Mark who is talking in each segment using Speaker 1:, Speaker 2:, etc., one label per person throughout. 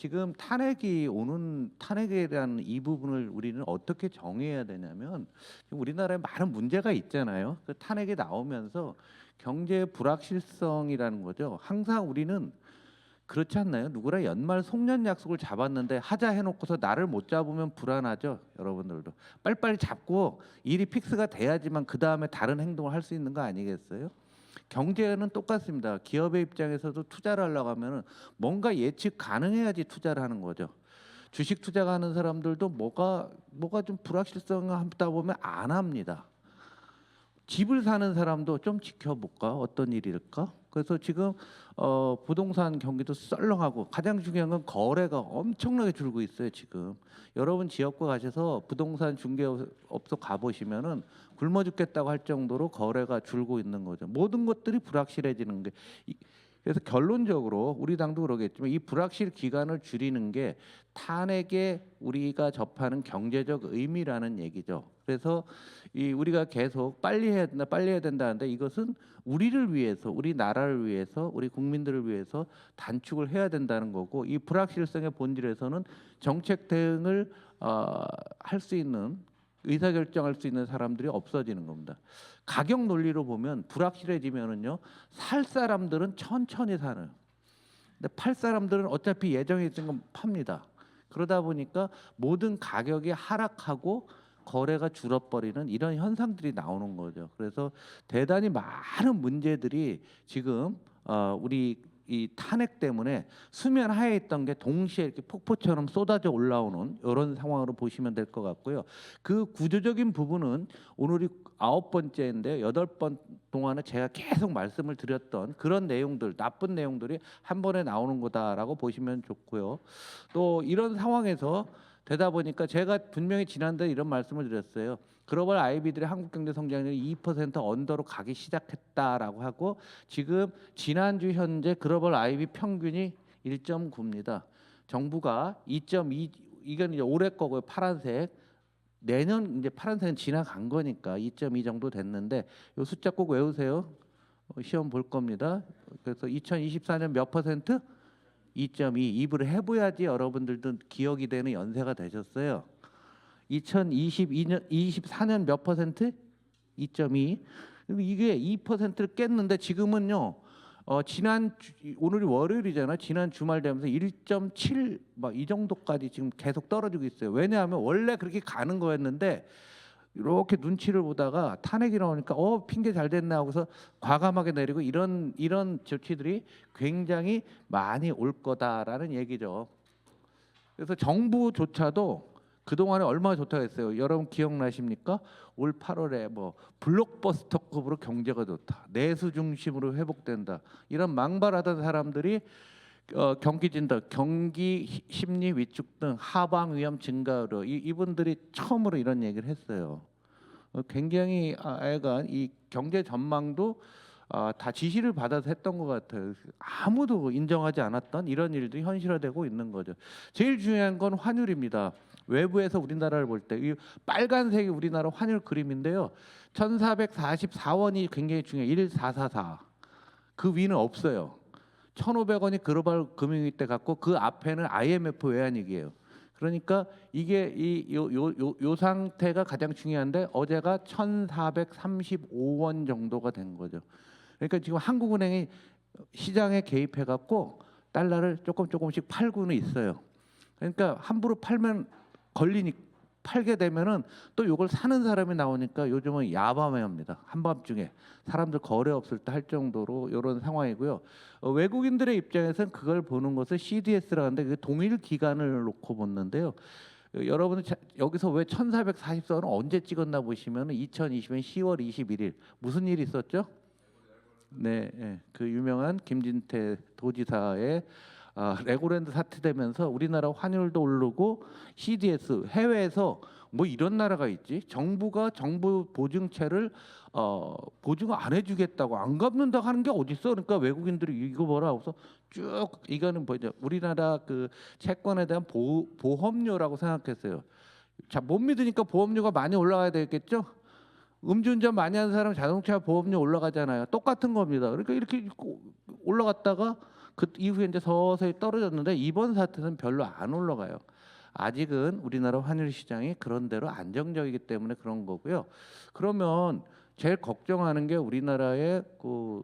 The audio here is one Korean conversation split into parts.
Speaker 1: 지금 탄핵이 오는 탄핵에 대한 이 부분을 우리는 어떻게 정의해야 되냐면 지금 우리나라에 많은 문제가 있잖아요. 그 탄핵이 나오면서 경제 불확실성이라는 거죠. 항상 우리는 그렇지 않나요? 누구랑 연말 송년 약속을 잡았는데 하자 해놓고서 나를 못 잡으면 불안하죠. 여러분들도 빨리빨리 잡고 일이 픽스가 돼야지만 그 다음에 다른 행동을 할 수 있는 거 아니겠어요? 경제는 똑같습니다. 기업의 입장에서도 투자를 하려고 하면은 뭔가 예측 가능해야지 투자를 하는 거죠. 주식 투자하는 사람들도 뭐가 좀 불확실성이 하다 보면 안 합니다. 집을 사는 사람도 좀 지켜볼까? 어떤 일일까? 그래서 지금 부동산 경기도 썰렁하고 가장 중요한 건 거래가 엄청나게 줄고 있어요. 지금 여러분 지역구 가셔서 부동산 중개업소 가보시면은 굶어 죽겠다고 할 정도로 거래가 줄고 있는 거죠. 모든 것들이 불확실해지는 게 그래서 결론적으로 우리 당도 그러겠지만 이 불확실 기간을 줄이는 게 탄핵에 우리가 접하는 경제적 의미라는 얘기죠. 그래서 이 우리가 계속 빨리 해야 된다 하는데 이것은 우리를 위해서, 우리 나라를 위해서, 우리 국민들을 위해서 단축을 해야 된다는 거고 이 불확실성의 본질에서는 정책 대응을 할 수 있는 의사결정할 수 있는 사람들이 없어지는 겁니다. 가격 논리로 보면 불확실해지면은요 살 사람들은 천천히 사는 근데 팔 사람들은 어차피 예정에 있는 건 팝니다. 그러다 보니까 모든 가격이 하락하고 거래가 줄어버리는 이런 현상들이 나오는 거죠. 그래서 대단히 많은 문제들이 지금 우리 이 탄핵 때문에 수면 하에 있던 게 동시에 이렇게 폭포처럼 쏟아져 올라오는 이런 상황으로 보시면 될 것 같고요. 그 구조적인 부분은 오늘이 9번째인데 8번 동안에 제가 계속 말씀을 드렸던 그런 내용들, 나쁜 내용들이 한 번에 나오는 거다라고 보시면 좋고요. 또 이런 상황에서 되다 보니까 제가 분명히 지난달에 이런 말씀을 드렸어요. 글로벌 IB들의 한국 경제 성장률이 2% 언더로 가기 시작했다라고 하고 지금 지난주 현재 글로벌 IB 평균이 1.9입니다. 정부가 2.2 이건 이제 올해 거고요. 파란색. 내년 이제 파란색은 지나간 거니까 2.2 정도 됐는데 이 숫자 꼭 외우세요. 시험 볼 겁니다. 그래서 2024년 몇 퍼센트? 2.2 입을 해봐야지 여러분들도 기억이 되는 연세가 되셨어요. 2022년 24년 몇 퍼센트? 2.2. 이게 2%를 깼는데 지금은요. 오늘이 월요일이잖아요. 지난 주말 되면서 1.7 막 이 정도까지 지금 계속 떨어지고 있어요. 왜냐하면 원래 그렇게 가는 거였는데 이렇게 눈치를 보다가 탄핵이 나오니까 핑계 잘 됐네 하고서 과감하게 내리고 이런 조치들이 굉장히 많이 올 거다라는 얘기죠. 그래서 정부조차도 그동안에 얼마나 좋다고 했어요. 여러분 기억나십니까? 올 8월에 뭐 블록버스터급으로 경제가 좋다. 내수 중심으로 회복된다. 이런 망발하던 사람들이 경기 진단, 경기 심리 위축 등 하방 위험 증가로 이분들이 처음으로 이런 얘기를 했어요. 굉장히 애간 이 경제 전망도 다 지시를 받아서 했던 것 같아요. 아무도 인정하지 않았던 이런 일들이 현실화되고 있는 거죠. 제일 중요한 건 환율입니다. 외부에서 우리나라를 볼 때 이 빨간색이 우리나라 환율 그림인데요. 1444원이 굉장히 중요해요. 1444. 그 위는 없어요. 1,500원이 글로벌 금융위 때 갖고 그 앞에는 IMF 외환위기예요. 그러니까 이게 요 상태가 가장 중요한데 어제가 1,435원 정도가 된 거죠. 그러니까 지금 한국은행이 시장에 개입해 갖고 달러를 조금씩 팔고는 있어요. 그러니까 함부로 팔면 팔게 되면은 또 이걸 사는 사람이 나오니까 요즘은 야밤에합니다. 한밤중에 사람들 거래 없을 때 할 정도로 이런 상황이고요. 외국인들의 입장에서는 그걸 보는 것을 CDS라고 하는데 그 동일 기간을 놓고 보는데요. 여러분은 여기서 왜 1444원을 언제 찍었나 보시면 2020년 10월 21일 무슨 일이 있었죠? 네, 그 유명한 김진태 도지사의 레고랜드 사태되면서 우리나라 환율도 오르고 CDS 해외에서 뭐 이런 나라가 있지? 정부가 정부 보증채를 보증 안 해주겠다고 안 갚는다고 하는 게 어디 있어? 그러니까 외국인들이 이거 뭐라 하고서 쭉 이거는 뭐죠? 우리나라 그 채권에 대한 보험료라고 생각했어요. 자, 못 믿으니까 보험료가 많이 올라가야 되겠죠? 음주운전 많이 하는 사람 자동차 보험료 올라가잖아요. 똑같은 겁니다. 그러니까 이렇게 올라갔다가 그 이후에 이제 서서히 떨어졌는데 이번 사태는 별로 안 올라가요. 아직은 우리나라 환율 시장이 그런 대로 안정적이기 때문에 그런 거고요. 그러면 제일 걱정하는 게 우리나라의 그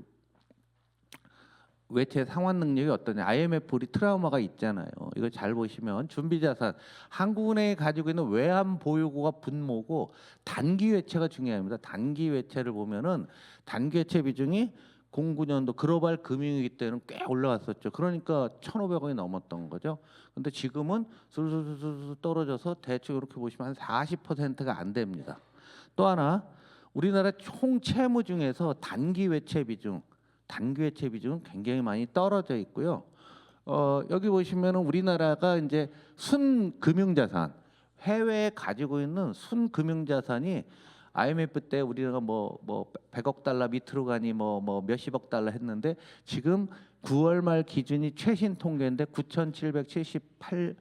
Speaker 1: 외채 상환 능력이 어떠냐. IMF 우리 트라우마가 있잖아요. 이거 잘 보시면 준비자산 한국은행이 가지고 있는 외환 보유고가 분모고 단기 외채가 중요합니다. 단기 외채를 보면은 단기 외채 비중이 09년도 글로벌 금융위기 때는 꽤 올라갔었죠. 그러니까 1,500원이 넘었던 거죠. 근데 지금은 술술술술 떨어져서 대충 이렇게 보시면 한 40%가 안 됩니다. 또 하나 우리나라 총 채무 중에서 단기 외채 비중은 굉장히 많이 떨어져 있고요. 여기 보시면은 우리나라가 이제 순금융자산 해외에 가지고 있는 순금융자산이 IMF 때 우리나라가 뭐 100억 달러 밑으로 가니 뭐 몇십억 달러 했는데 지금 9월 말 기준이 최신 통계인데 9,778억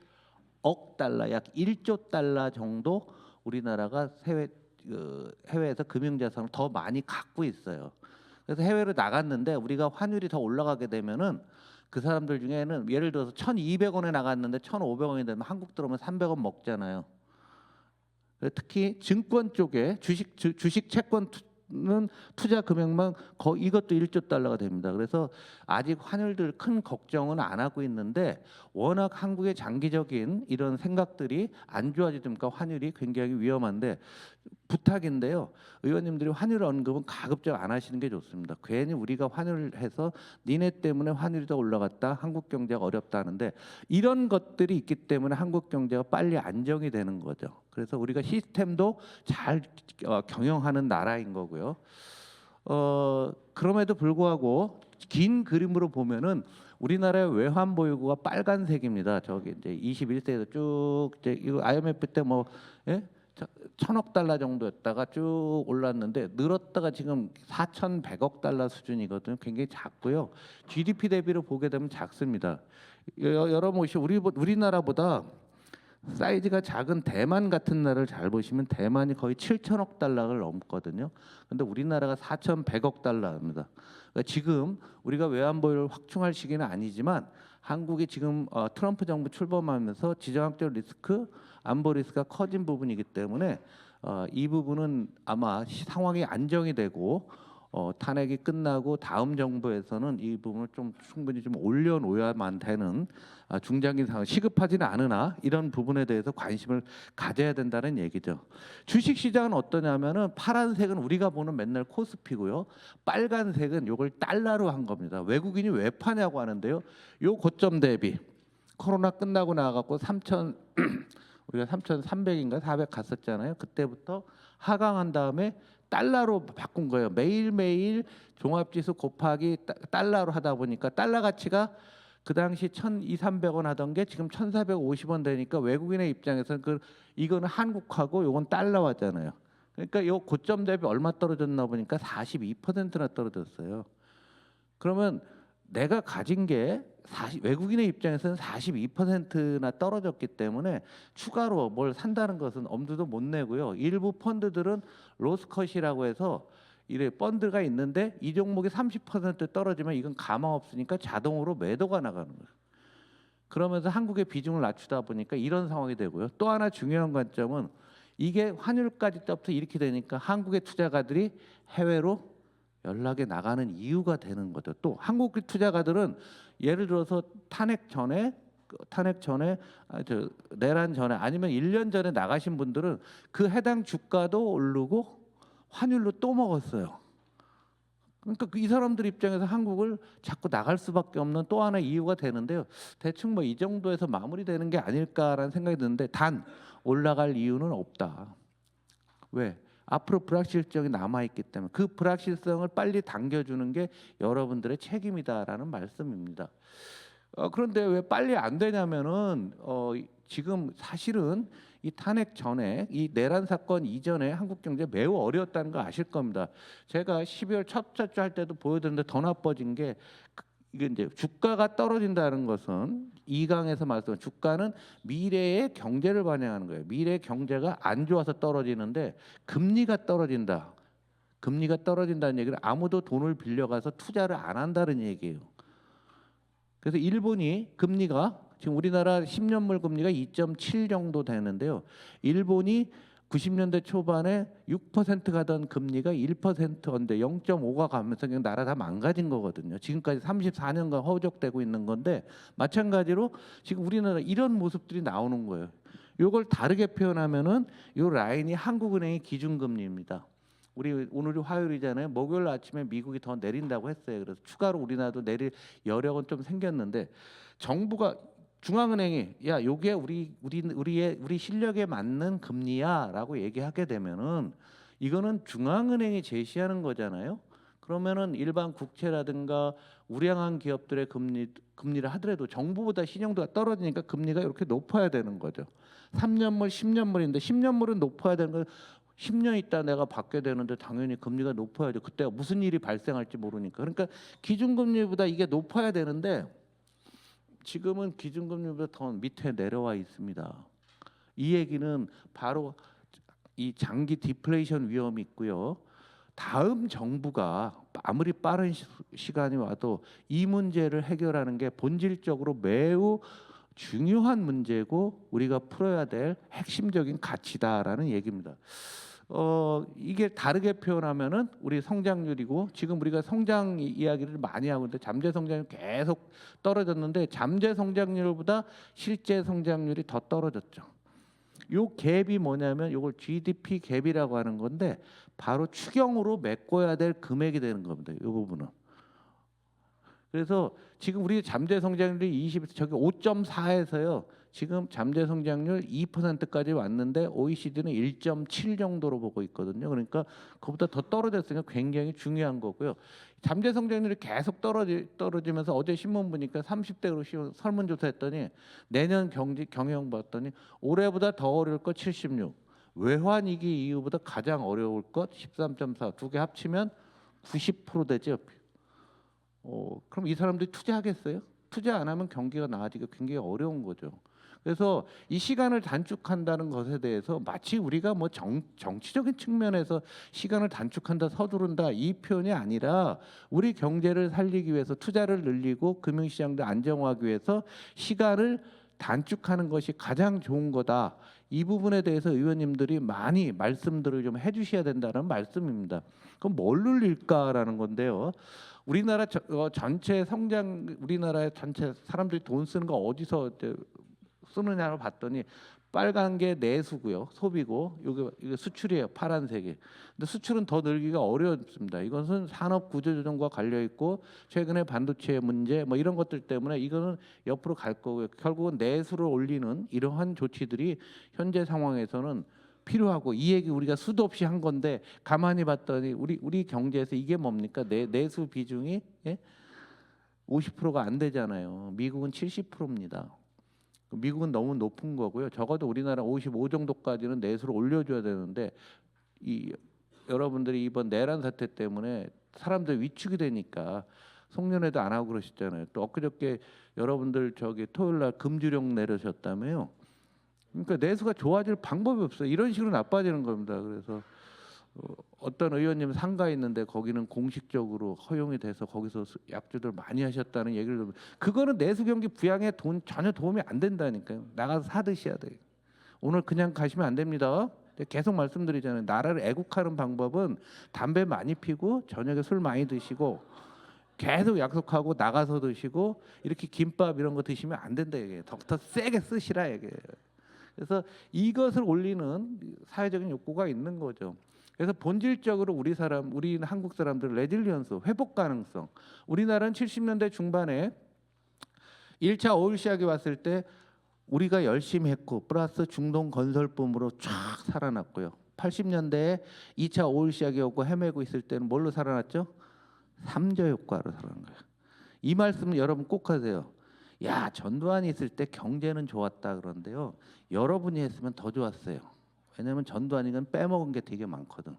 Speaker 1: 달러 약 1조 달러 정도 우리나라가 해외에서 금융자산을 더 많이 갖고 있어요. 그래서 해외로 나갔는데 우리가 환율이 더 올라가게 되면은 그 사람들 중에는 예를 들어서 1,200원에 나갔는데 1,500원이 되면 한국 들어오면 300원 먹잖아요. 특히 증권 쪽에 주식 채권은 투자 금액만 거의 이것도 1조 달러가 됩니다. 그래서 아직 환율들 큰 걱정은 안 하고 있는데 워낙 한국의 장기적인 이런 생각들이 안 좋아지니까 환율이 굉장히 위험한데 부탁인데요. 의원님들이 환율 언급은 가급적 안 하시는 게 좋습니다. 괜히 우리가 환율을 해서 니네 때문에 환율이 더 올라갔다. 한국 경제가 어렵다 하는데 이런 것들이 있기 때문에 한국 경제가 빨리 안정이 되는 거죠. 그래서 우리가 시스템도 잘 경영하는 나라인 거고요. 그럼에도 불구하고 긴 그림으로 보면은 우리나라의 외환 보유고가 빨간색입니다. 저기 이제 21세기에서 쭉 이제 이거 IMF 때 뭐 예? 1,000억 달러 정도였다가 쭉 올랐는데 늘었다가 지금 4,100억 달러 수준이거든요. 굉장히 작고요. GDP 대비로 보게 되면 작습니다. 여러분 혹시 우리나라보다 사이즈가 작은 대만 같은 나라를 잘 보시면 대만이 거의 7,000억 달러를 넘거든요. 근데 우리나라가 4,100억 달러입니다. 그러니까 지금 우리가 외환 보유를 확충할 시기는 아니지만 한국이 지금 트럼프 정부 출범하면서 지정학적 리스크, 안보 리스크가 커진 부분이기 때문에 이 부분은 아마 상황이 안정이 되고 탄핵이 끝나고 다음 정부에서는 이 부분을 좀 충분히 좀 올려놓아야만 되는 중장기 상황 시급하지는 않으나 이런 부분에 대해서 관심을 가져야 된다는 얘기죠. 주식 시장은 어떠냐면은 파란색은 우리가 보는 맨날 코스피고요. 빨간색은 요걸 달러로 한 겁니다. 외국인이 왜 파냐고 하는데요. 요 고점 대비 코로나 끝나고 나가고 3천 우리가 3,300인가 400 갔었잖아요. 그때부터 하강한 다음에 달러로 바꾼 거예요. 매일매일 종합지수 곱하기 달러로 하다 보니까 달러 가치가 그 당시 1,200~300원 하던 게 지금 1,450원 되니까 외국인의 입장에서는 이거는 한국하고 요건 달러화잖아요. 그러니까 요 고점 대비 얼마 떨어졌나 보니까 42%나 떨어졌어요. 그러면 내가 가진 게 외국인의 입장에서는 42%나 떨어졌기 때문에 추가로 뭘 산다는 것은 엄두도 못 내고요. 일부 펀드들은 로스컷이라고 해서 이래 펀드가 있는데 이 종목이 30% 떨어지면 이건 가망 없으니까 자동으로 매도가 나가는 거예요. 그러면서 한국의 비중을 낮추다 보니까 이런 상황이 되고요. 또 하나 중요한 관점은 이게 환율까지 떠부터 이렇게 되니까 한국의 투자가들이 해외로 연락에 나가는 이유가 되는 거죠. 또 한국 투자가들은 예를 들어서 탄핵 전에 내란 전에 아니면 1년 전에 나가신 분들은 그 해당 주가도 오르고 환율로 또 먹었어요. 그러니까 이 사람들 입장에서 한국을 자꾸 나갈 수밖에 없는 또 하나의 이유가 되는데요. 대충 뭐 이 정도에서 마무리되는 게 아닐까라는 생각이 드는데 단 올라갈 이유는 없다. 왜? 앞으로 불확실성이 남아있기 때문에 그 불확실성을 빨리 당겨주는 게 여러분들의 책임이다라는 말씀입니다. 그런데 왜 빨리 안 되냐면은 지금 사실은 이 탄핵 전에 이 내란 사건 이전에 한국 경제 매우 어려웠다는 거 아실 겁니다. 제가 12월 첫째 주 할 때도 보여드렸는데 더 나빠진 게 이게 이제 주가가 떨어진다는 것은 2강에서 말씀한 주가는 미래의 경제를 반영하는 거예요. 미래의 경제가 안 좋아서 떨어지는데 금리가 떨어진다. 금리가 떨어진다는 얘기는 아무도 돈을 빌려가서 투자를 안 한다는 얘기예요. 그래서 일본이 금리가 지금 우리나라 10년물 금리가 2.7 정도 되는데요. 일본이 90년대 초반에 6% 가던 금리가 1%인데 0.5가 가면서 그냥 나라 다 망가진 거거든요. 지금까지 34년간 허우적대고 있는 건데 마찬가지로 지금 우리나라 이런 모습들이 나오는 거예요. 이걸 다르게 표현하면은 이 라인이 한국은행의 기준금리입니다. 우리 오늘이 화요일이잖아요. 목요일 아침에 미국이 더 내린다고 했어요. 그래서 추가로 우리나라도 내릴 여력은 좀 생겼는데 정부가 중앙은행이 야 요게 우리 실력에 맞는 금리야라고 얘기하게 되면은 이거는 중앙은행이 제시하는 거잖아요. 그러면은 일반 국채라든가 우량한 기업들의 금리를 하더라도 정부보다 신용도가 떨어지니까 금리가 이렇게 높아야 되는 거죠. 3년물, 10년물인데 10년물은 높아야 되는 거 10년 있다 내가 받게 되는데 당연히 금리가 높아야죠. 그때가 무슨 일이 발생할지 모르니까. 그러니까 기준금리보다 이게 높아야 되는데 지금은 기준금리보다 더 밑에 내려와 있습니다. 이 얘기는 바로 이 장기 디플레이션 위험이 있고요. 다음 정부가 아무리 빠른 시간이 와도 이 문제를 해결하는 게 본질적으로 매우 중요한 문제고 우리가 풀어야 될 핵심적인 가치다라는 얘기입니다. 이게 다르게 표현하면은 우리 성장률이고 지금 우리가 성장 이야기를 많이 하고 있는데 잠재 성장률 계속 떨어졌는데 잠재 성장률보다 실제 성장률이 더 떨어졌죠. 요 갭이 뭐냐면 요걸 GDP 갭이라고 하는 건데 바로 추경으로 메꿔야 될 금액이 되는 겁니다. 이 부분은. 그래서 지금 우리 잠재 성장률이 저기 5.4에서요. 지금 잠재 성장률 2%까지 왔는데 OECD는 1.7 정도로 보고 있거든요. 그러니까 그보다 더 떨어졌으니까 굉장히 중요한 거고요. 잠재 성장률이 계속 떨어지면서 어제 신문 보니까 30대로 설문조사했더니 내년 경영 봤더니 올해보다 더 어려울 것 76, 외환위기 이후보다 가장 어려울 것 13.4, 두 개 합치면 90% 되죠. 그럼 이 사람들이 투자하겠어요? 투자 안 하면 경기가 나아지기가 굉장히 어려운 거죠. 그래서 이 시간을 단축한다는 것에 대해서 마치 우리가 뭐 정치적인 측면에서 시간을 단축한다, 서두른다 이 표현이 아니라 우리 경제를 살리기 위해서 투자를 늘리고 금융시장도 안정화하기 위해서 시간을 단축하는 것이 가장 좋은 거다. 이 부분에 대해서 의원님들이 많이 말씀들을 좀 해주셔야 된다는 말씀입니다. 그럼 뭘 늘릴까라는 건데요. 우리나라 전체 성장, 우리나라의 전체 사람들이 돈 쓰는 거 어디서 쓰느냐를 봤더니 빨간 게 내수고요, 소비고 이게 수출이에요, 파란색이. 근데 수출은 더 늘기가 어렵습니다. 이것은 산업 구조 조정과 관련 있고 최근에 반도체 문제 뭐 이런 것들 때문에 이거는 옆으로 갈 거고요. 결국은 내수를 올리는 이러한 조치들이 현재 상황에서는 필요하고 이 얘기 우리가 수도 없이 한 건데 가만히 봤더니 우리 경제에서 이게 뭡니까? 내수 비중이 50%가 안 되잖아요. 미국은 70%입니다. 미국은 너무 높은 거고요. 적어도 우리나라 55 정도까지는 내수를 올려줘야 되는데 여러분들이 이번 내란 사태 때문에 사람들 위축이 되니까 송년회도 안 하고 그러셨잖아요. 또 엊그저께 여러분들 토요일 날 금주령 내려셨다며요. 그러니까 내수가 좋아질 방법이 없어요. 이런 식으로 나빠지는 겁니다. 그래서 어떤 의원님 상가 있는데 거기는 공식적으로 허용이 돼서 거기서 약주들 많이 하셨다는 얘기를 들으면 그거는 내수 경기 부양에 전혀 도움이 안 된다니까요. 나가서 사 드셔야 돼요. 오늘 그냥 가시면 안 됩니다. 계속 말씀드리잖아요. 나라를 애국하는 방법은 담배 많이 피고 저녁에 술 많이 드시고 계속 약속하고 나가서 드시고 이렇게 김밥 이런 거 드시면 안 된다 이게. 더 세게 쓰시라 이게. 그래서 이것을 올리는 사회적인 욕구가 있는 거죠. 그래서 본질적으로 우리 한국 사람들 레질리언스, 회복 가능성. 우리나라는 70년대 중반에 1차 오일 시작이 왔을 때 우리가 열심히 했고 플러스 중동 건설붐으로 쫙 살아났고요. 80년대에 2차 오일 시작이 오고 헤매고 있을 때는 뭘로 살아났죠? 삼저 효과로 살아난 거예요. 이 말씀 여러분 꼭 하세요. 야, 전두환이 있을 때 경제는 좋았다 그런데요. 여러분이 했으면 더 좋았어요. 왜냐하면 전두환이는 빼먹은 게 되게 많거든.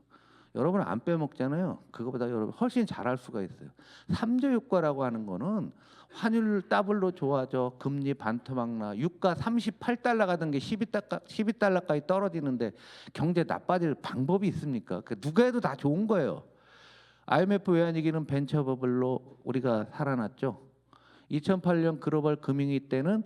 Speaker 1: 여러분 안 빼먹잖아요. 그거보다 여러분 훨씬 잘할 수가 있어요. 삼저 효과라고 하는 거는 환율 더블로 좋아져, 금리 반토막 유가 38달러 가던 게 12달러까지 떨어지는데 경제 나빠질 방법이 있습니까? 누가 해도 다 좋은 거예요. IMF 외환위기는 벤처 버블로 우리가 살아났죠. 2008년 글로벌 금융위 때는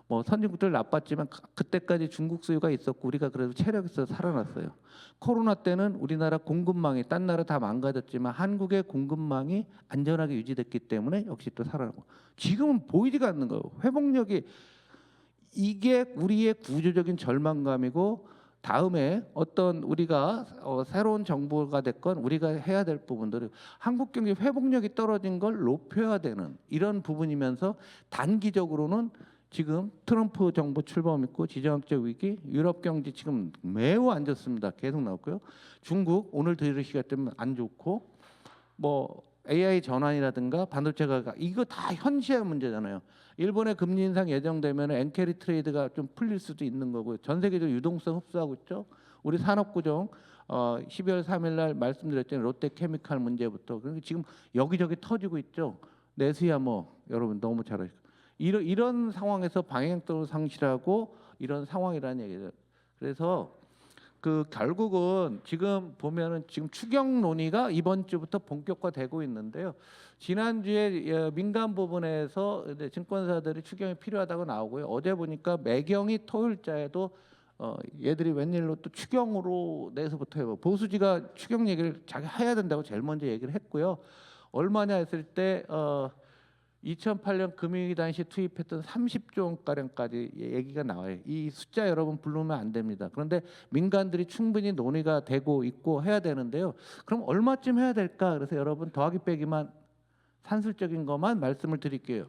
Speaker 1: 뭐 선진국들 나빴지만 그때까지 중국 수요가 있었고 우리가 그래도 체력 있어서 살아났어요. 코로나 때는 우리나라 공급망이 딴 나라 다 망가졌지만 한국의 공급망이 안전하게 유지됐기 때문에 역시 또 살아나고 지금은 보이지가 않는 거예요. 회복력이 이게 우리의 구조적인 절망감이고 다음에 어떤 우리가 새로운 정부가 됐건 우리가 해야 될 부분들을 한국 경제 회복력이 떨어진 걸 높여야 되는 이런 부분이면서 단기적으로는 지금 트럼프 정부 출범 있고 지정학적 위기, 유럽 경제 지금 매우 안 좋습니다. 계속 나왔고요. 중국 오늘 들으시기 때문에 안 좋고 뭐 AI 전환이라든가 반도체가 이거 다 현실의 문제잖아요. 일본의 금리 인상 예정되면 엔캐리 트레이드가 좀 풀릴 수도 있는 거고요. 전 세계적으로 유동성 흡수하고 있죠. 우리 산업구조 12월 3일 날 말씀드렸잖아요. 롯데케미칼 문제부터 그리고 지금 여기저기 터지고 있죠. 내수야 뭐 여러분 너무 잘 아시고 이런 상황에서 방향성을 상실하고 이런 상황이라는 얘기죠. 그래서 그 결국은 지금 보면은 지금 추경 논의가 이번 주부터 본격화되고 있는데요. 지난주에 민간 부분에서 증권사들이 추경이 필요하다고 나오고요. 어제 보니까 매경이 토요일자에도 얘들이 웬일로 또 추경으로 내서부터 해요. 보수지가 추경 얘기를 자기 해야 된다고 제일 먼저 얘기를 했고요. 얼마냐 했을 때 2008년 금융위기 당시 투입했던 30조 원가량까지 얘기가 나와요. 이 숫자 여러분 부르면 안 됩니다. 그런데 민간들이 충분히 논의가 되고 있고 해야 되는데요. 그럼 얼마쯤 해야 될까? 그래서 여러분 더하기 빼기만 산술적인 것만 말씀을 드릴게요.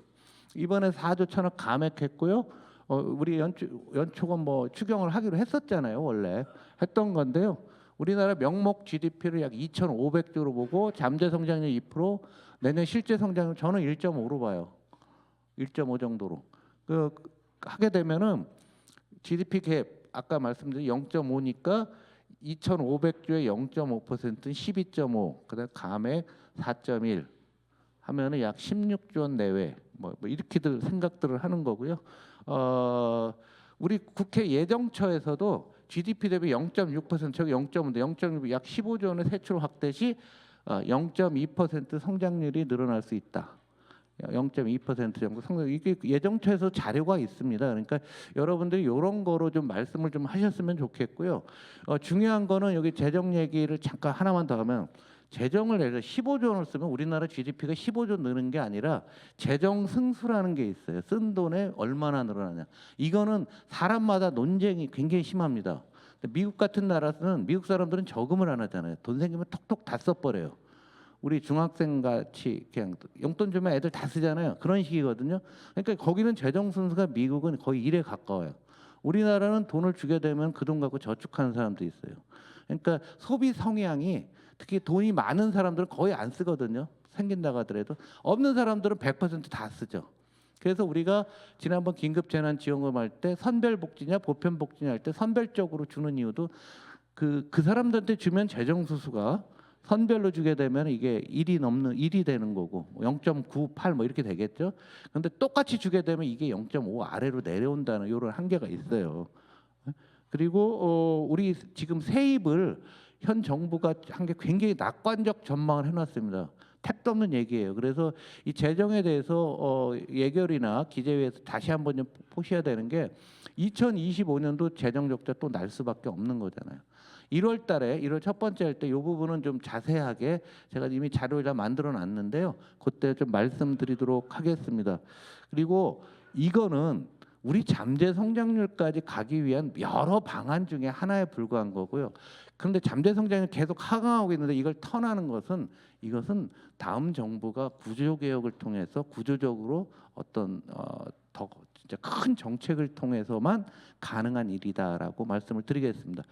Speaker 1: 이번에 4조 1천억 감액했고요. 우리 연초건 뭐 추경을 하기로 했었잖아요. 원래 했던 건데요. 우리나라 명목 GDP를 약 2,500조로 보고 잠재 성장률 2%, 내년 실제 성장률 저는 1.5로 봐요. 1.5 정도로. 하게 되면은 GDP 갭 아까 말씀드린 0.5니까 2,500조에 0.5%는 12.5. 그다음 감액 4.1 하면은 약 16조 원 내외. 뭐 이렇게들 생각들을 하는 거고요. 우리 국회 예정처에서도 GDP 대비 0.6% 저기 0.5인데 0.6 약 15조 원의 세출 확대 시 0.2% 성장률이 늘어날 수 있다. 0.2% 정도 성장 이게 예정처에서 자료가 있습니다. 그러니까 여러분들이 이런 거로 좀 말씀을 좀 하셨으면 좋겠고요. 중요한 거는 여기 재정 얘기를 잠깐 하나만 더 하면 재정을 예를 들어 15조 원을 쓰면 우리나라 GDP가 15조 느는 게 아니라 재정 승수라는 게 있어요. 쓴 돈에 얼마나 늘어나냐. 이거는 사람마다 논쟁이 굉장히 심합니다. 미국 같은 나라는 미국 사람들은 저금을 안 하잖아요. 돈 생기면 톡톡 다 써버려요. 우리 중학생 같이 그냥 용돈 주면 애들 다 쓰잖아요. 그런 식이거든요. 그러니까 거기는 재정 순수가 미국은 거의 1에 가까워요. 우리나라는 돈을 주게 되면 그 돈 갖고 저축하는 사람도 있어요. 그러니까 소비 성향이 특히 돈이 많은 사람들은 거의 안 쓰거든요. 생긴다고 하더라도 없는 사람들은 100%다 쓰죠. 그래서 우리가 지난번 긴급재난지원금 할 때 선별복지냐 보편복지냐 할 때 선별적으로 주는 이유도 그 사람들한테 주면 재정수수가 선별로 주게 되면 이게 1이 되는 거고 0.98 뭐 이렇게 되겠죠. 그런데 똑같이 주게 되면 이게 0.5 아래로 내려온다는 이런 한계가 있어요. 그리고 우리 지금 세입을 현 정부가 한 게 굉장히 낙관적 전망을 해놨습니다. 택도 없는 얘기예요. 그래서 이 재정에 대해서 예결이나 기재위에서 다시 한번 좀 보셔야 되는 게 2025년도 재정 적자 또 날 수밖에 없는 거잖아요. 1월 달에 1월 첫 번째 할 때 이 부분은 좀 자세하게 제가 이미 자료를 다 만들어 놨는데요. 그때 좀 말씀드리도록 하겠습니다. 그리고 이거는 우리 잠재 성장률까지 가기 위한 여러 방안 중에 하나에 불과한 거고요. 그런데 잠재 성장률 계속 하강하고 있는데 이걸 턴하는 것은 이것은 다음 정부가 구조개혁을 통해서 구조적으로 어떤 더 진짜 큰 정책을 통해서만 가능한 일이다라고 말씀을 드리겠습니다.